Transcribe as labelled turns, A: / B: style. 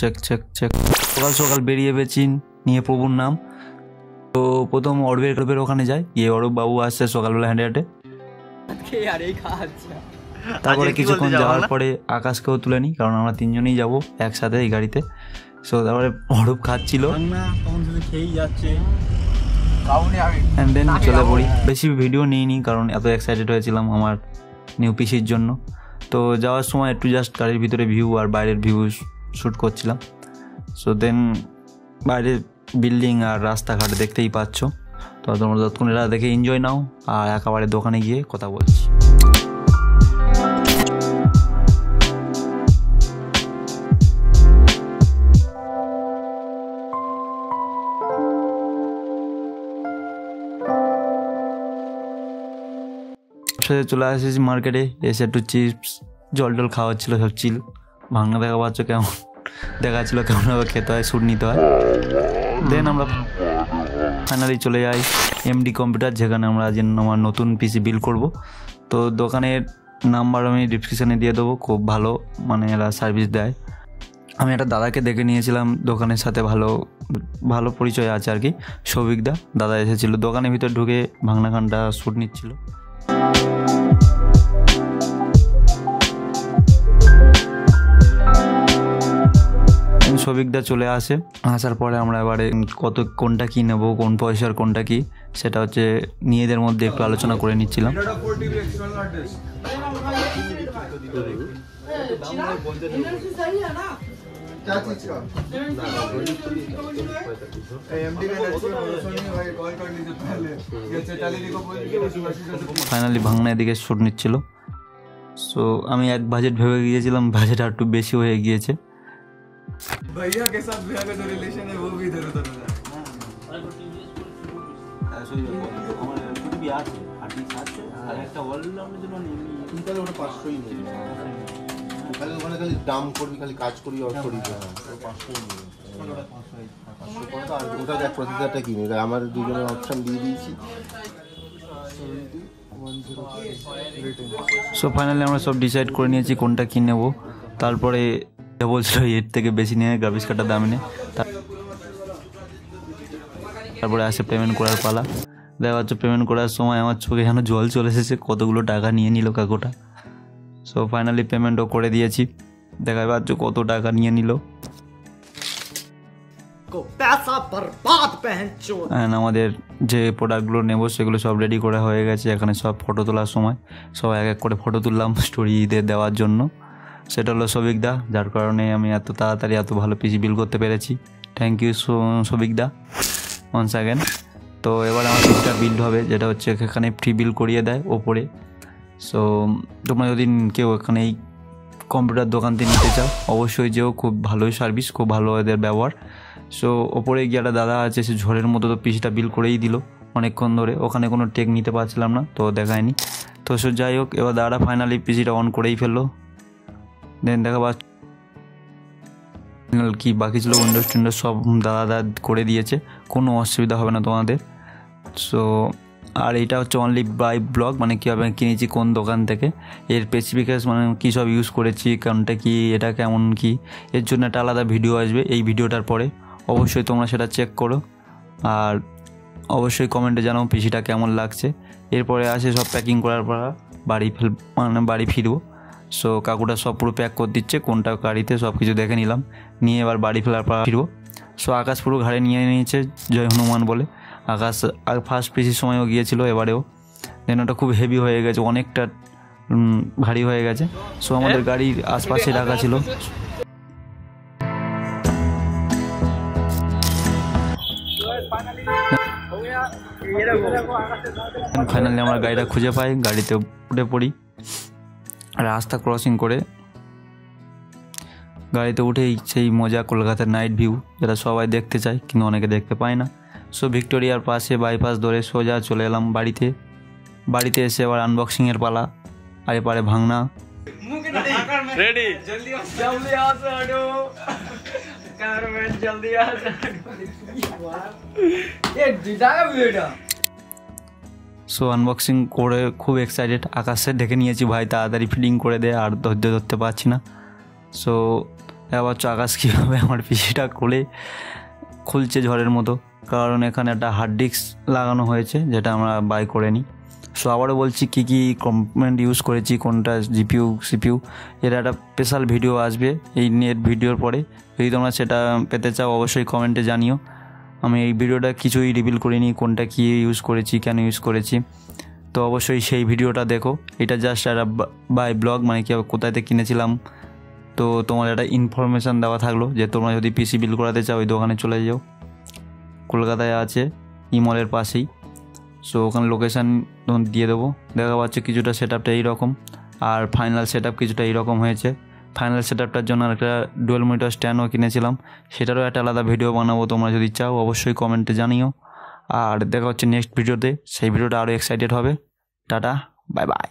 A: Check check check. সকাল সকাল বেরিয়ে পেয়েছি নিয়ে প্রভুর নাম। তো প্রথম অরূপের ওখানে যাই, গিয়ে অরূপ বাবু আসছে সকালবেলা হেঁটে হেঁটে। তারপরে কিছুক্ষণ যাওয়ার পরে আকাশকেও তুলে নিই, কারণ আমরা তিনজনেই যাবো একসাথে এই গাড়িতে। সো তারপরে অরূপ খাচ্ছিল, অ্যান্ড দেন চলে পড়ি। বেশি ভিডিও নিইনি কারণ এত এক্সাইটেড হয়েছিলাম আমার নিউ পিসির জন্য। তো যাওয়ার সময় একটু জাস্ট গাড়ির ভিতরে ভিউ আর বাইরের ভিউ শ্যুট করছিলাম। সো দেন বাইরের বিল্ডিং আর রাস্তাঘাট দেখতেই পাচ্ছ। তো তোমরা যতক্ষণ এরা দেখে এনজয় নাও, আর একেবারে দোকানে গিয়ে কথা বলছি। চলে আসেছি মার্কেটে, এসে একটু চিপস জল টল খাওয়া হচ্ছিলো, সব চিল। ভাঙনা দেখা পাচ্ছ কেমন দেখাচ্ছিলো, কেমনভাবে খেতে হয়, শ্যুট নিতে হয়। দেন আমরা ফাইনালি চলে যাই এমডি কম্পিউটার, যেখানে আমরা আজ আমার নতুন পিসি বিল্ড করব। তো দোকানের নাম্বার আমি ডিসক্রিপশানে দিয়ে দেবো, খুব ভালো মানে এরা সার্ভিস দেয়। আমি একটা দাদাকে দেখে নিয়েছিলাম, দোকানের সাথে ভালো ভালো পরিচয় আছে আর কি, সৌভিকদা দাদা এসেছিলো। দোকানের ভিতর ঢুকে ভাঙনাখানটা শ্যুট নিচ্ছিল। সৌভিকদা চলে আসার পরে আমরা এবারে কোনটা কী নেবো, কোন পয়সার কোনটা কী, সেটা হচ্ছে নিজেদের মধ্যে একটু আলোচনা করে নিচ্ছিলাম। ফাইনালি ভাঙনা এদিকে শ্যুট নিচ্ছিল। সো আমি এক বাজেট ভেবে গিয়েছিলাম, বাজেট আর একটু বেশি হয়ে গিয়েছে। भैया के साथ भैया का जो रिलेशन है वो भी इधर उधर हो जाए। ऐसे ही हमारे कुछ भी আছে আটি আছে আর একটা ওয়াল নামের জন্য নিই কিন্তু ওটা 500 ই নেই খালি ওখানে খালি দাম করবি, খালি কাজ করি আর করি 500 ই নেই 500 করে আর ওটা দেখ প্রসেসরটা কি নেই, আমার দুজনের অপশন দিয়ে দিয়েছি। সো ফাইনালি আমরা সব ডিসাইড করে নিয়েছি কোনটা কি নেব। তারপরে বলছিল এর থেকে বেশি নিয়ে গ্রাফিক্স কার্ডের দাম নেই। তারপরে আসে পেমেন্ট করার পালা। দেখা যাচ্ছে পেমেন্ট করার সময় আমার চোখে যেন জল চলে এসেছে, কতগুলো টাকা নিয়ে নিল কাকুটা। সো ফাইনালি পেমেন্টও করে দিয়েছি, দেখা যাচ্ছে কত টাকা নিয়ে নিল। আমাদের যে প্রোডাক্টগুলো নেব সেগুলো সব রেডি করা হয়ে গেছে। এখানে সব ফটো তোলার সময় সব এক এক করে ফটো তুললাম স্টোরিতে দেওয়ার জন্য। সেটা হলো সৌভিকদা, যার কারণে আমি এত তাড়াতাড়ি এত ভালো পিসি বিল্ড করতে পেরেছি। থ্যাংক ইউ সৌভিকদা ওয়ান্স অ্যাগেন। তো এবার আমার পিসিটা বিল্ড হবে, যেটা হচ্ছে এখানে ফ্রি বিল্ড করিয়ে দেয় ওপরে। সো তোমরা যদি কেউ এখানে এই কম্পিউটার দোকানতে নিতে চাও অবশ্যই যেও, খুব ভালোই সার্ভিস, খুব ভালো এদের ব্যবহার। সো ওপরে গিয়ে একটা দাদা আছে, সে ঝড়ের মতো তো পিসিটা বিল্ড করেই দিল অনেকক্ষণ ধরে। ওখানে কোনো টেক নিতে পারছিলাম না, তো দেখায়নি। তো সো যাই হোক, এবার দাদাটা ফাইনালি পিসিটা অন করেই ফেললো। দেন দেখা পাচ্ছ কি বাকি ছিল উইন্ডোজ টিন্ডোজ সব দাদা করে দিয়েছে, কোনো অসুবিধা হবে না তোমাদের। সো আর এটা হচ্ছে অনলি বাই ব্লগ, মানে কীভাবে কিনেছি কোন দোকান থেকে, এর স্পেসিফিকেশন মানে কী সব ইউজ করেছি, কোনটা কি, এটা কেমন কি, এর জন্য একটা আলাদা ভিডিও আসবে এই ভিডিওটার পরে। অবশ্যই তোমরা সেটা চেক করো, আর অবশ্যই কমেন্টে জানাও পিসিটা কেমন লাগছে। এরপরে আসে সব প্যাকিং করার পর বাড়ি ফিরবো। সো কাকুটা সব পুরো প্যাক করে দিচ্ছে কোনটা গাড়িতে, সব কিছু দেখে নিলাম, নিয়ে এবার বাড়ি ফেরার পর ফিরবো। সো আকাশ পুরো ঘাড়ে নিয়ে নিয়েছে জয় হনুমান বলে। আকাশ ফার্স্ট পিসির সময়ও গিয়েছিল, এবারেও। দেন ওটা খুব হেভি হয়ে গেছে, অনেকটা ভারী হয়ে গেছে। সো আমাদের গাড়ির আশপাশে রাখা ছিল। ফাইনালি আমরা গাড়িটা খুঁজে পাই, গাড়িতে উঠে পড়ি। রাস্তা ক্রসিং করে গাড়িতে উঠেই সেই মজা, কলকাতার নাইট ভিউ, যেটা সবাই দেখতে চায় কিন্তু অনেকে দেখতে পায় না। সো ভিক্টোরিয়ার পাশে বাইপাস ধরে সোজা চলে এলাম বাড়িতে এসে আবার আনবক্সিংয়ের পালা। আর এপারে ভাঙনা রেডি। সো আনবক্সিং করে খুব এক্সাইটেড। আকাশে ডেকে নিয়েছি, ভাই তাড়াতাড়ি ফিটিং করে দে, আর ধৈর্য ধরতে পারছি না। সো দেখা পাচ্ছ আকাশ কীভাবে আমার পিসিটা খুলছে ঝড়ের মতো, কারণ এখানে একটা হার্ড ডিস্ক লাগানো হয়েছে যেটা আমরা বাই করে নিই। সো আবারও বলছি কী কী কম্পোনেন্ট ইউজ করেছি, কোনটা জিপিইউ সিপিইউ, এর একটা স্পেশাল ভিডিও আসবে এই নেট ভিডিওর পরে। যদি তোমরা সেটা পেতে চাও অবশ্যই কমেন্টে জানিও। আমি এই ভিডিওটা কিছুই রিভিল করিনি, কোনটা কী ইউজ করেছি, কেন ইউজ করেছি, তো অবশ্যই সেই ভিডিওটা দেখো। এটা জাস্ট একটা বাই ব্লগ, মানে কি কোথায় থেকে কিনেছিলাম, তো তোমার একটা ইনফরমেশান দেওয়া থাকলো যে তোমরা যদি পিসি বিল করাতে চাও ওই দোকানে চলে যাও, কলকাতায় আছে ইমলের পাশেই। সো ওখানে লোকেশান দিয়ে দেবো। দেখা পাচ্ছে কিছুটা সেট আপটা এইরকম, আর ফাইনাল সেট আপ কিছুটা এইরকম হয়েছে। ফাইনাল সেট আপটার জন্য একটা ডুয়েল মনিটর স্ট্যান্ডও কিনেছিলাম, সেটারও একটা আলাদা ভিডিও বানাবো, তোমরা যদি চাও অবশ্যই কমেন্টে জানিও। আর দেখা হচ্ছে নেক্সট ভিডিওতে, সেই ভিডিওটা আরও এক্সাইটেড হবে। Tata, bye bye.